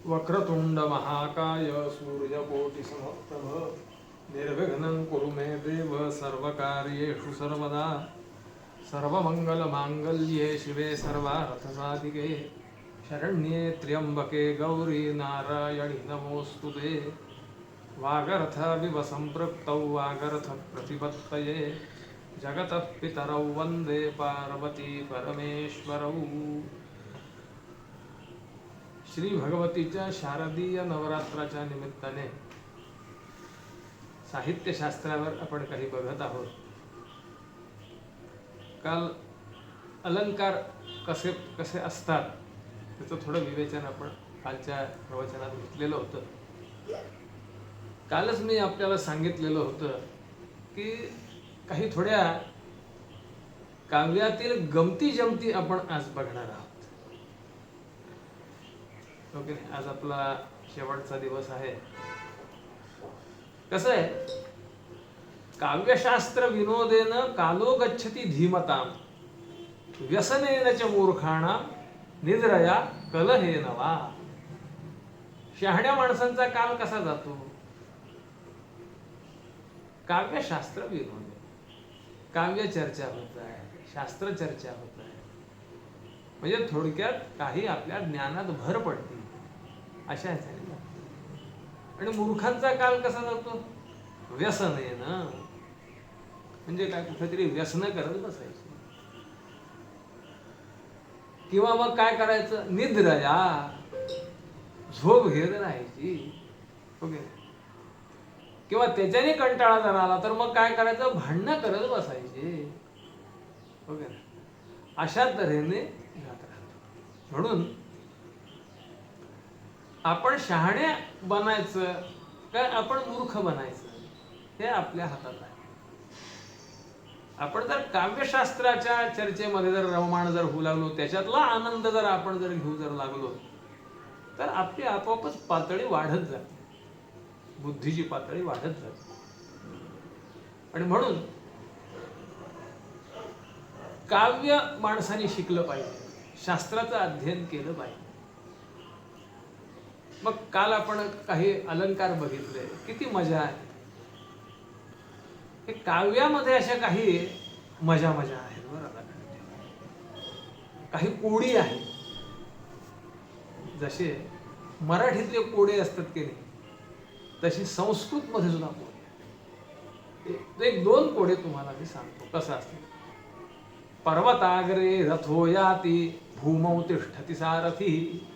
वक्रतुंड महाकाय सूर्यकोटि समप्रभ निर्विघ्नं कुरु मे देव सर्वकार्येषु सर्वदा सर्वमंगलमांगल्ये शिवे सर्वार्थसाधिके शरण्ये त्र्यंबके गौरी नारायणि नमोस्तुते वागर्थाविव सम्पृक्तौ वागर्थप्रतिपत्तये जगतः पितरौ वन्दे पार्वती परमेश्वरौ. श्री भगवतीच्या शारदीय नवरात्राच्या निमित्ताने साहित्यशास्त्रावर आपण काही बघत आहोत. काल अलंकार कसे कसे असतात त्याचं थोडं विवेचन आपण कालच्या प्रवचनात घेतलेलं होतं. कालच मी आपल्याला सांगितलेलं होतं की काही थोड्या काव्यातील गमती जमती आपण आज बघणार आहोत. ओके, आज आपला शेवटचा दिवस आहे. कसं आहे, काव्यशास्त्र विनोदेन कालो गच्छति धीमताम व्यसनेन च मूर्खाणाम निद्रया कलहेन वा. शहाण्या माणसांचा काल कसा जातो? काव्यशास्त्र विनोद, काव्य चर्चा होत आहे, शास्त्र चर्चा होत आहे, म्हणजे थोडक्यात काही आपल्या ज्ञानात भर पडते अशा ह्याच्याने. आणि मूर्खांचा काल कसा जातो? व्यसनेन, म्हणजे काय, कुठेतरी व्यसन करत बसायचं किंवा मग काय करायचं, निद्रया, झोप घेत राहायची. ओके, किंवा त्याच्याने कंटाळा जर आला तर मग काय करायचं, भांडणं करत बसायचे. ओके, अशा तऱ्हेने जात राहतो. म्हणून आपण शहाणे बनायचं काय आपण मूर्ख बनायचं हे आपल्या हातात आहे. आपण जर काव्यशास्त्राच्या चर्चेमध्ये जर रममाण जर होऊ लागलो, त्याच्यातला आनंद जर आपण जर घेऊ जर लागलो तर आपली आपोआपच पातळी वाढत जाते, बुद्धीची पातळी वाढत जाते. आणि म्हणून काव्य माणसाने शिकलं पाहिजे, शास्त्राचं अध्ययन केलं पाहिजे. मग काल आपण काही अलंकार बघितले, किती मजा आहे. हे काव्यामध्ये अशा काही मजा आहेत बरं. काही कोडी आहेत, जसे मराठीतले कोडे असतात की नाही, तशी संस्कृत मध्ये सुद्धा कोडे. एक दोन कोडे तुम्हाला मी सांगतो कसं असतं. पर्वताग्रे रथो याति भूमौ तिष्ठति सारथी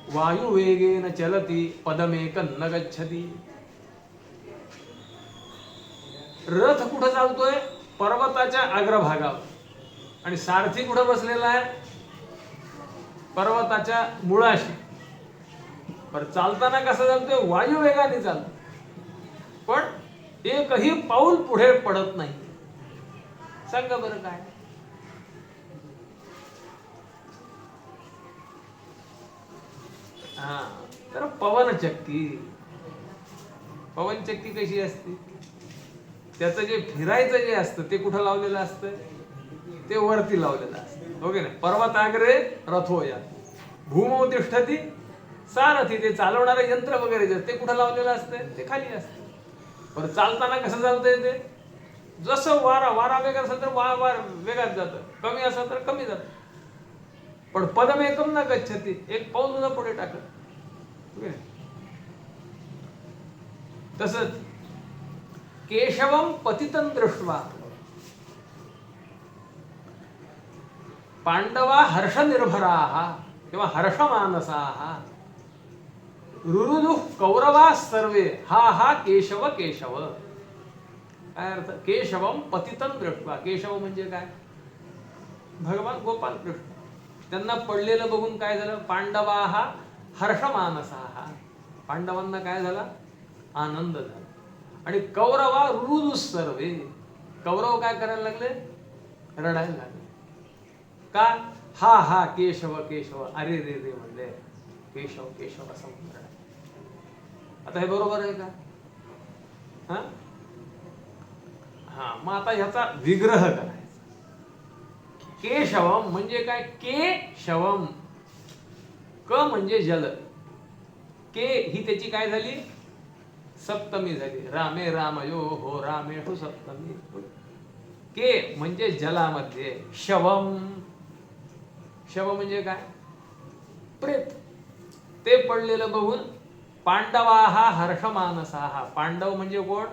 वायुवेगेन चलति पदमेकं न गच्छति. रथ कुठं चालतोय? पर्वताच्या अग्रभागावर. आणि सारथी कुठं बसलेला आहे? पर्वताच्या मुळाशी. पर चालताना कसं चालतोय? वायुवेगाने चालतो, पण एकही पाऊल पुढे पडत नाही. सांगा बरं काय? तर पवनचक्की कशी असते? त्याचं जे फिरायचं जे असतं ते कुठं लावलेलं असतं? ते वरती लावलेलं असतं. ओके ना. पर्वताग्रे रथो याति भूमौ तिष्ठति सारथी, ते चालवणारे यंत्र वगैरे जे ते कुठं लावलेलं असतं? ते खाली असतं. पण चालताना कसं चालतंय? ते जसं वारा वेग असेल तर वार वेगात जातं, कमी असेल तर कमी जातं. पण पदमेकं न गच्छति, एक पाऊल सुद्धा पुढे टाकत. तसंच केशवम पतितं दृष्ट्वा पांडवा हर्षनिर्भराः किंवा हर्षमानसाः रुरुदुः कौरवाः सर्वे हा केशव केशव. काय अर्थ? केशवम पतितं दृष्ट्वा. केशव म्हणजे काय? भगवान गोपाल कृष्ण. त्यांना पडलेलं बघून काय झालं? पांडवाः हर्षमानसाः, पांडवांना काय झाला? आनंद झाला. आणि कौरवा रुरुदुः सर्वे, कौरव काय करायला लागले? रडायला लागले. का? हा केशव केशव, अरे रे रे म्हणले, केशव केशव असं म्हणून रडायला. आता हे बरोबर आहे का? मग आता ह्याचा विग्रह करायचा. केशवम म्हणजे काय? केशवम, क म्हणजे जल, के ही त्याची काय झाली, सप्तमी झाली. रामे रामयो हो रामेषु सप्तमी. के म्हणजे जलामध्ये. शवम, शव म्हणजे काय, प्रेत. ते पडलेलं बघून पांडवाहा हर्षमानसाहा. पांडव म्हणजे कोण,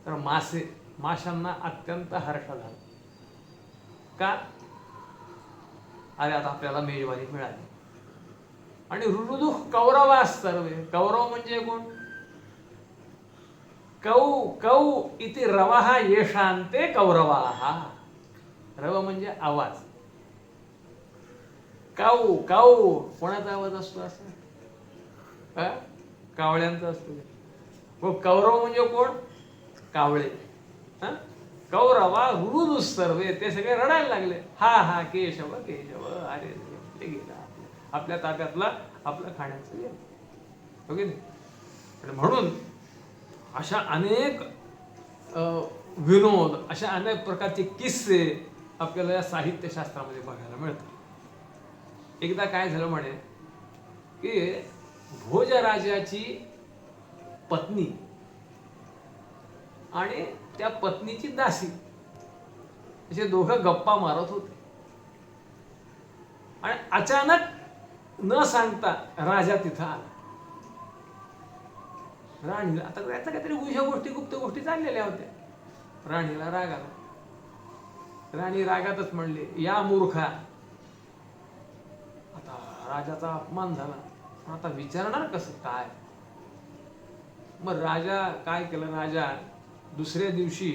तर मासे. माशांना अत्यंत हर्ष झाला. का, अरे आता आपल्याला मेजवानी मिळाली. आणि रुरुदु कौरवास सर्वे. कौरव म्हणजे कोण, कौ कौ इति रवहा येशांते कौरवाहा. रव म्हणजे आवाज. कौ कौ कोणाचा आवाज असतो, असं कावळ्यांचा असतो. व कौरव म्हणजे कोण, कावळे. कौरवा रुरुदु सर्वे. ते सगळे रडायला लागले. हा हा केशव केशव. अरे ते गेला आपल्या ताब्यातला आपलं खाण्याचं गेलं. ओके. म्हणून अशा अनेक विनोद, अशा अनेक प्रकारचे किस्से आपल्याला या साहित्यशास्त्रामध्ये बघायला मिळतात. एकदा काय झालं म्हणे की भोजराजाची पत्नी आणि त्या पत्नीची दासी असे दोघं गप्पा मारत होते. आणि अचानक न सांगता राजा तिथं आला. राणीला आता त्याच्या काहीतरी गुह्य गोष्टी, गुप्त गोष्टी चाललेल्या होत्या. राणीला राग आला. राणी रागातच म्हणले, या मूर्खा. आता राजाचा अपमान झाला, पण आता विचारणार कसं काय. मग राजा काय केलं, राजा दुसऱ्या दिवशी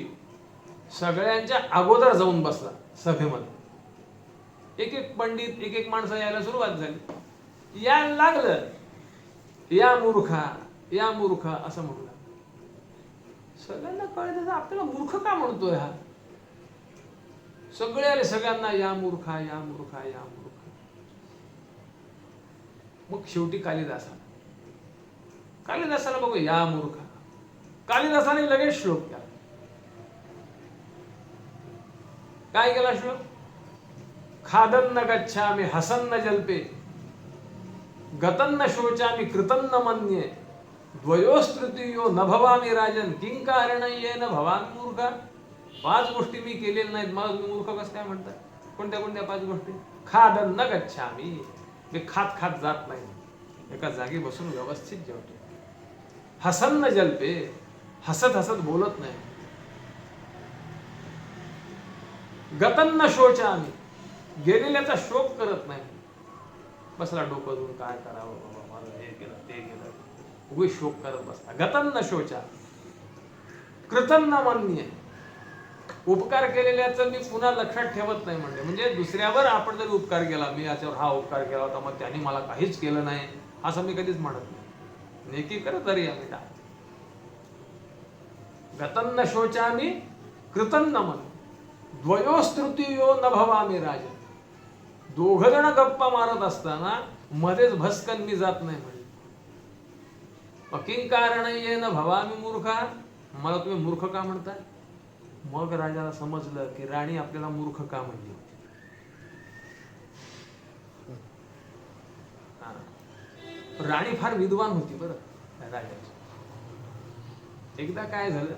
सगळ्यांच्या अगोदर जाऊन बसला सभेमध्ये. एक एक पंडित, एक एक माणसं यायला सुरुवात झाली. यायला लागलं, या मूर्खा या मूर्ख असं म्हणू लागलं. सगळ्यांना कळलं आपल्याला मूर्ख का म्हणतोय हा. सगळे आले, सगळ्यांना या मूर्खा या मूर्खा या मूर्खा. मग शेवटी कालिदासाला बघू, या मूर्खा. कालिदासाने लगेच श्लोक केला. काय केला श्लोक, खादन्न गच्छामि हसन्न जल्पे गतन्न शोचामि कृतन्न मन्ये द्वयोस्तृतीयो न भवामि राजन किंकारणयेन भवामि मूर्खा. 5 गोष्टी मी केलेल्या नाहीत, मग मी मूर्ख कसं काय म्हणतात. कोणत्या कोणत्या 5 गोष्टी. खादन्न गच्छामि, मी खात खात जात नाही, एका जागी बसून व्यवस्थित जेवतो. हसन्न जल्पे, हसत हसत बोलत नाही. गतन्न शोचामि, गेलेल्याचा शोक करत नाही. बसला डोकं धुवून काय करावं बाबा, माझं हे केलं ते केलं, उगी शोक करत बसला. गतन्न शोचा. कृतन्न मन्ये, उपकार केलेल्याचं मी पुन्हा लक्षात ठेवत नाही. म्हणजे दुसऱ्यावर आपण जरी उपकार केला, मी याच्यावर हा उपकार केला होता, मग त्यांनी मला काहीच केलं नाही असं मी कधीच म्हणत नाही. नेकी करत तरी आम्ही टाक. गतन्न शोचामि कृतन्न मन्ये द्वयोस्तृतीयो न भवामि राजन. 2 जण गप्पा मारत असताना मध्येच भस्कन मी जात नाही म्हणजे. किंकारणयेन भवामि मूर्खा, मला तुम्ही मूर्ख का म्हणताय. मग राजाला समजलं की राणी आपल्याला मूर्ख का म्हणली होती. राणी फार विद्वान होती बरं राजाची. एकदा काय झालं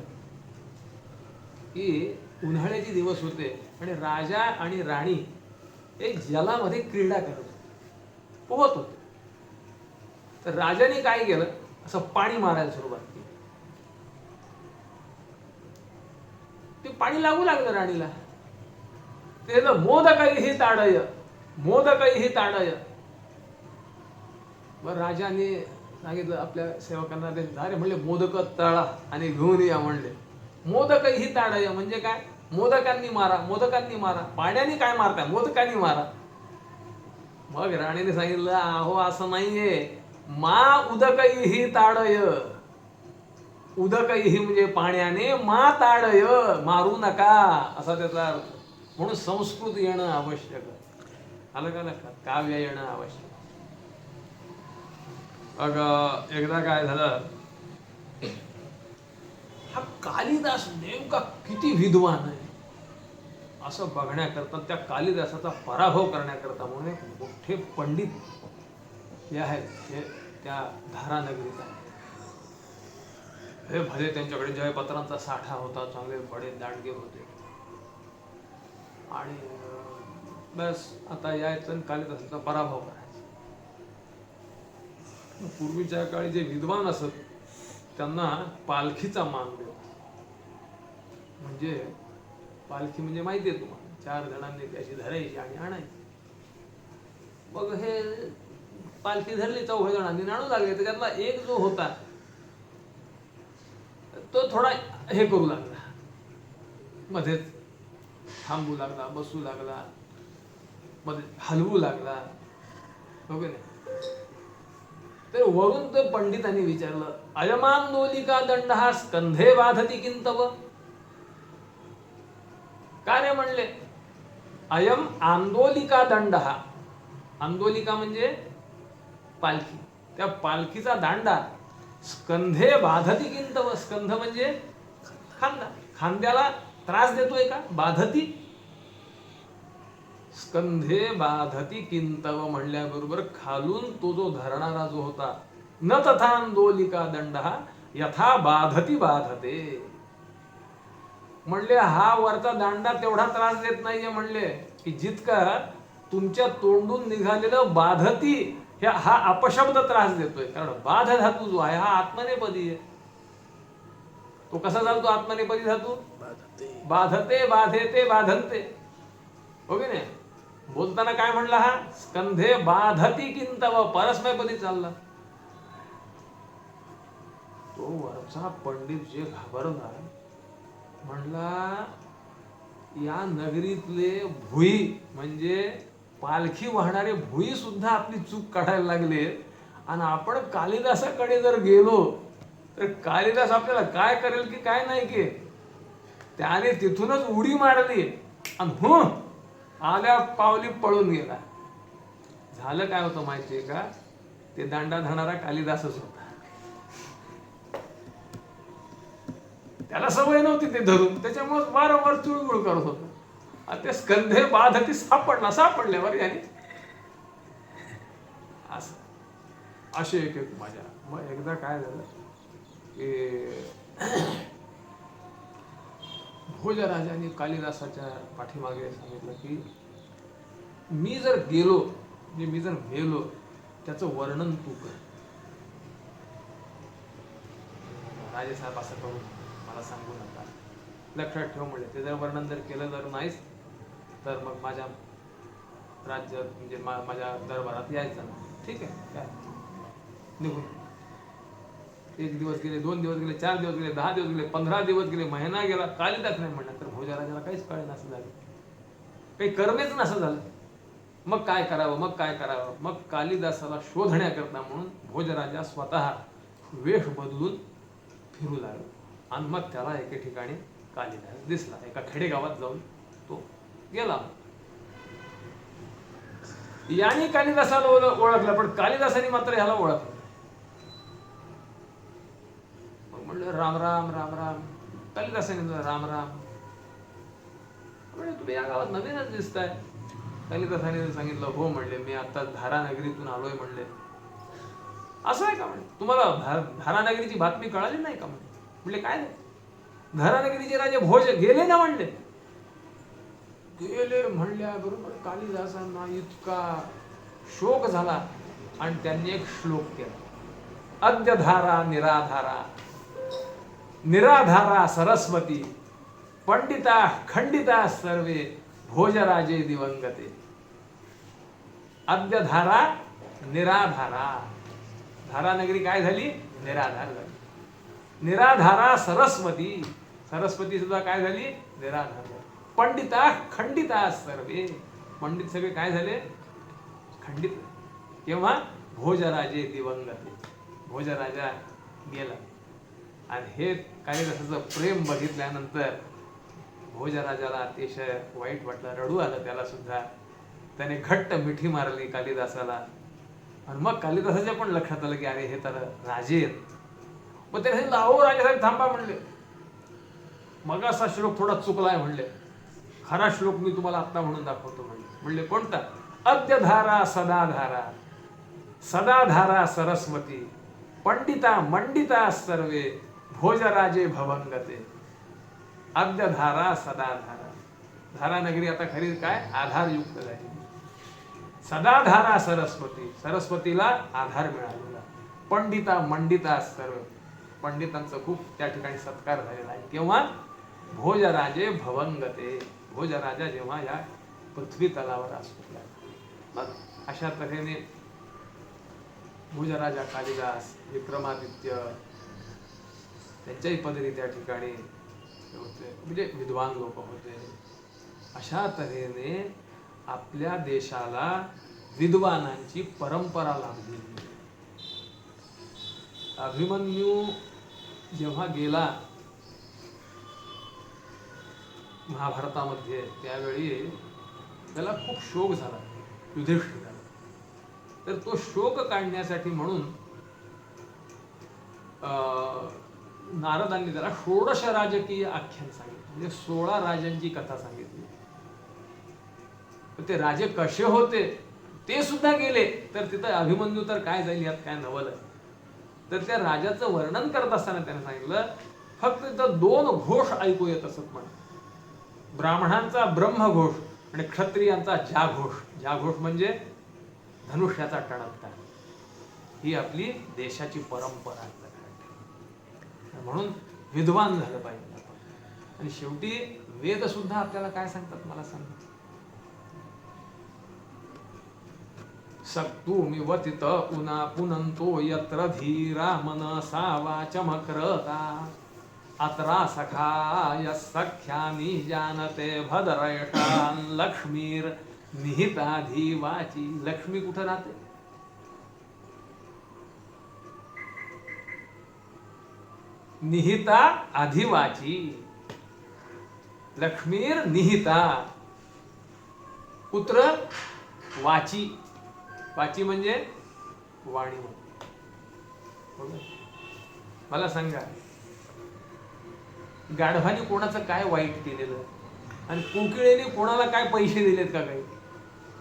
की उन्हाळ्याचे दिवस होते आणि राजा आणि राणी एक जलामध्ये क्रीडा करत होते, पोहत होते. तर राजाने काय केलं, असं पाणी मारायला सुरुवात केली. ते पाणी लागू लागलं राणीला. ते मोदकैहि ताडय, मोदकैहि ताडय. मग राजाने सांगितलं आपल्या सेवकांना, ते अरे म्हणले मोदक तळा आणि घेऊन या म्हणले. मोदकैहि ताडय म्हणजे काय, मोदकांनी मारा, मोदकांनी मारा. पाण्याने काय मारताय, मोदकांनी मारा. मग राणीने सांगितलं, अहो असं नाहीये, मा उदकैहि ताडय. उदकैहि म्हणजे पाण्याने, मा ताडय मारू नका असा त्याचा अर्थ. म्हणून संस्कृत येणं आवश्यक. आलं का लक्षात, काव्य येणं आवश्यक. अगं एकदा काय झालं, हा कालिदास नेमका किती विद्वान आहे असं बघण्याकरता, त्या कालिदासाचा पराभव करण्याकरता म्हणून एक मोठे पंडित हे आहेत, हे त्या धारानगरीचा. हे भले त्यांच्याकडे जयपत्रांचा साठा होता, चांगले बडे दांडगे होते. आणि बस आता यायचं कालिदासाचा पराभव करायचा. पूर्वीच्या काळी जे विद्वान असत त्यांना पालखीचा मान देत. म्हणजे पालखी म्हणजे माहिती आहे तुम्हाला, 4 जणांनी त्याची धरायची आणि आणायची. मग हे पालखी धरली 4 जणांनी आणू लागले. त्याच्यातला एक जो होता तो थोडा हे करू लागला, मध्येच थांबू लागला, बसू लागला, मध्ये हलवू लागला, हो की नाही. तर वरून तर पंडितांनी विचारलं, अयमांदोलिका दंड हा स्कंधे बाधती किंतव. का रे म्हणले, अयम आंदोलिका दंड हा, आंदोलिका म्हणजे पालखी, त्या पालखीचा दांडा स्कंधे बाधती किंतव. स्कंध म्हणजे खांदा, खांद्याला त्रास देतोय का. बाधती, स्कंधे बाधती किंतव म्हणल्याबरोबर खालून तो जो धरणारा जो होता, न तथा आंदोलिका दंड हा यथा बाधती बाधते. म्हणले हा वरचा दांडा तेवढा त्रास देत नाहीये, म्हणले की जितका तुमच्या तोंडून निघालेलं बाधती हा अपशब्द त्रास देतोय. कारण बाध धातू जो आहे हा आत्मनेपदी आहे. तो कसा चालतो आत्मनेपदी धातू, बाधते बाधेते बाधनते, हो की नाही. बोलताना काय म्हणला हा, स्कंधे बाधती किंतव, परस्मयपदी चालला. तो वरचा पंडित जे घाबरला, म्हणला या नगरीतले भुई म्हणजे पालखी वाहणारे भुई सुद्धा आपली चूक काढायला लागले. आणि आपण कालिदासाकडे जर गेलो तर कालिदास आपल्याला काय करेल की काय नाही की. त्याने तिथूनच उडी मारली आणि आल्या पावली पळून गेला. झालं काय होतं माहितीये का, ते दांडा धरणारा कालिदासच होता. त्याला सवय नव्हती ते धरून, त्याच्यामुळे वारंवार चुळबुळ करत होतो. आणि ते स्कंधे बाधती सापडल्यावर याने असं असे एक मजा. मग एकदा काय झालं की भोजराजाने कालिदासाच्या पाठीमागे सांगितलं की मी जर गेलो, म्हणजे मी जर गेलो, त्याचं वर्णन तू कर. राजेसाहेब असं करून मला सांगू नका, लक्षात ठेव म्हणले. ते जर वर्णन जर केलं जर नाहीच तर मग माझ्या राज्यात म्हणजे माझ्या दरबारात यायचं ना. ठीक आहे, काय निघून. 1 दिवस गेले, 2 दिवस गेले, 4 दिवस गेले, 10 दिवस गेले, 15 दिवस गेले, महिना गेला, कालिदास नाही म्हणला. तर भोजराजाला काहीच कळे नसं झालं, काही कर्मेच नसं झालं. मग काय करावं, मग काय करावं. मग कालिदासाला शोधण्याकरता म्हणून भोजराजा स्वतः वेश बदलून फिरू लागला. आणि मग त्याला एके ठिकाणी कालिदास दिसला. एका खेडेगावात जाऊन तो गेला. याने कालिदासाला ओळखलं, पण कालिदासाने मात्र ह्याला ओळखलं. मग म्हणलं राम राम राम राम. कालिदासाने राम राम म्हणजे तुम्ही या गावात नवीनच दिसताय. कालिदासाने सांगितलं हो म्हणले, मी आता धारानगरीतून आलोय म्हणले. असं आहे का म्हणले, तुम्हाला धारानगरीची बातमी कळाली नाही का म्हणले. काय नाही, धारानगरीचे राजे भोज गेले ना म्हणले. गेले म्हणल्याबरोबर कालिदासांना इतका शोक झाला आणि त्यांनी एक श्लोक केला. अद्यधारा निराधारा, निराधारा सरस्वती, पंडिता खंडिता सर्वे, भोजराजे दिवंगते. अद्यधारा निराधारा, धारानगरी काय झाली, निराधार झाली. निराधारा सरस्वती, सरस्वती सुद्धा काय झाली, निराधार झाली. पंडिता खंडिता सर्वे, पंडित सगळे काय झाले, खंडित. केव्हा, भोजराजे दिवंगते, भोजराजा गेला. आणि हे कालिदासाचं प्रेम बघितल्यानंतर भोजराजाला अतिशय वाईट वाटलं, रडू आलं त्याला सुद्धा. त्याने घट्ट मिठी मारली कालिदासाला. आणि मग कालिदासाच्या पण लक्षात आलं की अरे हे तर राजे आहेत. मग त्याने सांगितलं, अहो राजेसाहेब थांबा म्हणले, मग असा श्लोक थोडा चुकलाय म्हणले, खरा श्लोक मी तुम्हाला आत्ता म्हणून दाखवतो म्हणले. म्हणले कोणता, अद्यधारा सदाधारा, सदाधारा सरस्वती पंडिता मंडिता सर्वे भोजराजे भवंगते. अद्यधारा सदाधारा. धारानगरी आता खरी काय आधारयुक्त झाली. सदाधारा सरस्वती, सरस्वतीला आधार मिळालेला. पंडिता मंडिता सर्व, पंडितांचा खूप त्या ठिकाणी सत्कार झालेला आहे. केव्हा? भोजराजे भवंगते. भोजराजा जेव्हा या पृथ्वी तलावर असतो. मग अशा तऱ्हेने भोजराजा कालिदास, विक्रमादित्य त्यांच्याही पदरी त्या ठिकाणी होते, म्हणजे विद्वान लोक होते. अशा तऱ्हेने आपल्या देशाला विद्वानांची परंपरा लाभली. अभिमन्यू जेव्हा गेला महाभारतामध्ये, त्यावेळी त्याला खूप शोक झाला युधिष्ठिराला. तर तो शोक काढण्यासाठी म्हणून नारदांनी त्याला षोडश राजकीय आख्यान सांगितलं, म्हणजे 16 राजांची कथा सांगितली. ते राजे कसे होते ते सुद्धा गेले. तर तिथं अभिमन्यू तर काय जाईल यात काय नवल आहे. तर त्या राजाचं वर्णन करत असताना त्याने सांगितलं फक्त तिथं 2 घोष ऐकू येत असत म्हणा. ब्राह्मणांचा ब्रह्मघोष आणि क्षत्रियांचा जाघोष. जाघोष म्हणजे धनुष्याचा टणकता. ही आपली देशाची परंपरा आहे. म्हणून विद्वान झालं पाहिजे आपण. आणि शेवटी वेद सुद्धा आपल्याला काय सांगतात मला सांगा. सक्तुमिवतित उना पुनंतो यत्र धीरा मनसा वाचमक्रता अत्रा सखाय सख्यानी जानते भद्रेषान लक्ष्मीर निहिताधिवाची. लक्ष्मी कुठं राहते? निहिता अधिवाची. लक्ष्मीर निहिता. कुत्र? वाची. वाची म्हणजे वाणी. मला सांगा, गाढवाने कोणाचं काय वाईट केलेलं आणि कोकिळेने कोणाला काय पैसे दिलेत का काही?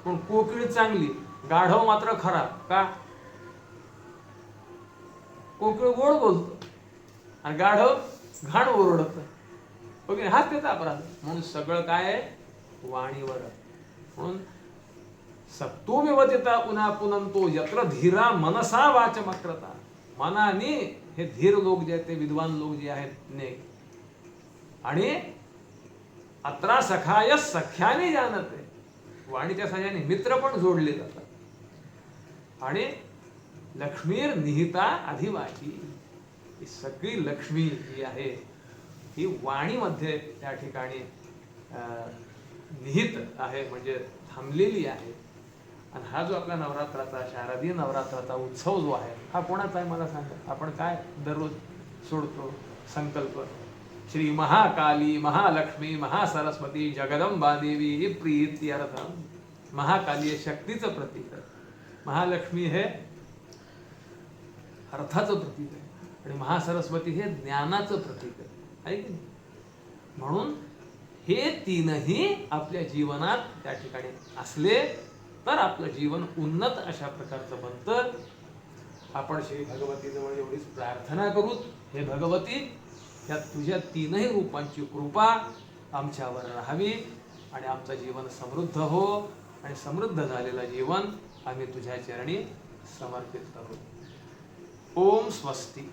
पण कोकिळ चांगली, गाढव मात्र खराब का? कोकिळ गोड बोलतो आणि गाढव घाण ओरडत. ओके, हाच त्याचा अपराध. म्हणून सगळं काय आहे? वाणीवर. म्हणून सक्तुमिवतिता पुन्हा पुनंतो यत्र धीरा मनसा वाचमक्रता. मनाने हे धीर लोक जे आहेत, ते विद्वान लोक जे आहेत नेक. आणि अत्रा सखाय सख्याने जानते. वाणीच्या सहाय्याने मित्र पण जोडले जातात. आणि लक्ष्मीर निहिता अधिवाची. ही सगळी लक्ष्मी जी आहे ही वाणीमध्ये त्या ठिकाणी निहित आहे, म्हणजे थांबलेली आहे. आणि हा जो आपला नवरात्राचा, शारदीय नवरात्राचा उत्सव जो आहे, हा कोणाचा आहे मला सांगा. आपण काय दररोज सोडतो संकल्प? श्री महाकाली महालक्ष्मी महासरस्वती जगदंबा देवी प्रीत्यर्थम. महाकाली हे शक्तीचं प्रतीक आहे, महालक्ष्मी हे अर्थाचं प्रतीक आहे, आणि महासरस्वती हे ज्ञानाचं प्रतीक आहे की नाही? म्हणून हे तीनही आपल्या जीवनात त्या ठिकाणी असले तर आपलं जीवन उन्नत अशा प्रकारचं बनतं. आपण श्री भगवतीजवळ एवढीच प्रार्थना करू, हे भगवती, या तुझ्या तीनही रूपांची कृपा आमच्यावर राहावी आणि आमचं जीवन समृद्ध हो, आणि समृद्ध झालेलं जीवन आम्ही तुझ्या चरणी समर्पित करू. ओम स्वस्ती.